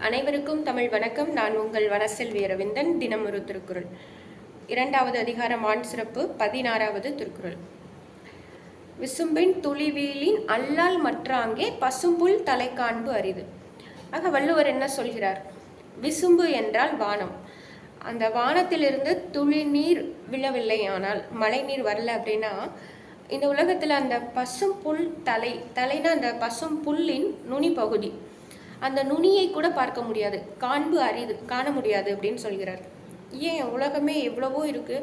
அனைவருக்கும் தமிழ் வணக்கம். நான் உங்கள் வனசெல்வி அரவிந்தன். தினம் ஒரு திருக்குறள். 2வது அதிகாரம் ஆண் சிறப்பு 16வது திருக்குறள். விசும்பின் துளிவீலின் அல்லால் மற்றாங்கே பசும்புல் தலை காண்பு அரிது. ஆக வள்ளுவர் என்ன சொல்கிறார்? விசும்பு என்றால் வானம். அந்த வானத்திலிருந்து துளி நீர் விழவில்லை, ஆனால் மழை நீர் வரல அப்படின்னா இந்த உலகத்தில் அந்த பசும் புல் தலைனா அந்த பசும் புல்லின் நுனி பகுதி, அந்த நுனியை கூட பார்க்க முடியாது, காண்பு அரிது, காண முடியாது அப்படின்னு சொல்கிறார். ஏன்? உலகமே எவ்வளவோ இருக்கு,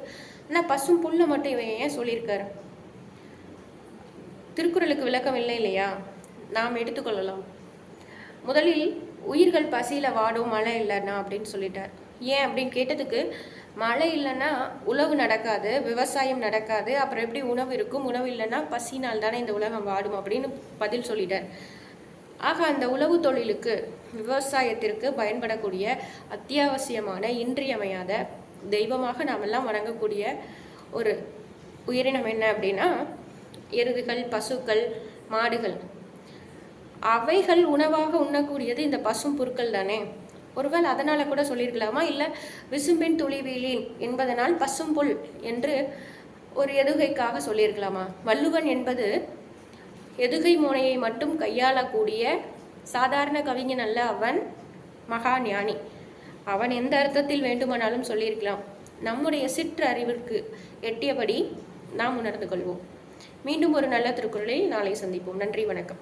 ஆனால் பசும் புல்லை மட்டும் இவன் ஏன் சொல்லியிருக்காரு? திருக்குறளுக்கு விளக்கம் இல்லை இல்லையா? நாம் எடுத்துக்கொள்ளலாம். முதலில் உயிர்கள் பசியில் வாடும் மழை இல்லைன்னா அப்படின்னு சொல்லிட்டார். ஏன் அப்படின்னு கேட்டதுக்கு, மழை இல்லைன்னா உழவு நடக்காது, விவசாயம் நடக்காது, அப்புறம் எப்படி உணவு இருக்கும்? உணவு இல்லைன்னா பசினால் தானே இந்த உலகம் வாடும் அப்படின்னு பதில் சொல்லிட்டார். ஆக அந்த உழவு தொழிலுக்கு, விவசாயத்திற்கு பயன்படக்கூடிய அத்தியாவசியமான இன்றியமையாத தெய்வமாக நாம் எல்லாம் வணங்கக்கூடிய ஒரு உயிரினம் என்ன அப்படின்னா எருதுகள், பசுக்கள், மாடுகள். அவைகள் உணவாக உண்ணக்கூடியது இந்த பசும் புற்கள் தானே. ஒருவேளை அதனால கூட சொல்லியிருக்கலாமா? இல்லை விசும்பின் துளிவீலின் என்பதனால் பசும்புல் என்று ஒரு எதுகைக்காக சொல்லியிருக்கலாமா? வள்ளுவன் என்பது எதுகை மோனையை மட்டும் கையாளக்கூடிய சாதாரண கவிஞன் அல்ல, அவன் மகா ஞானி. அவன் எந்த அர்த்தத்தில் வேண்டுமானாலும் சொல்லியிருக்கலாம். நம்முடைய சிற்றறிவிற்கு எட்டியபடி நாம் உணர்ந்து கொள்வோம். மீண்டும் ஒரு நல்ல திருக்குறளில் நாளை சந்திப்போம். நன்றி, வணக்கம்.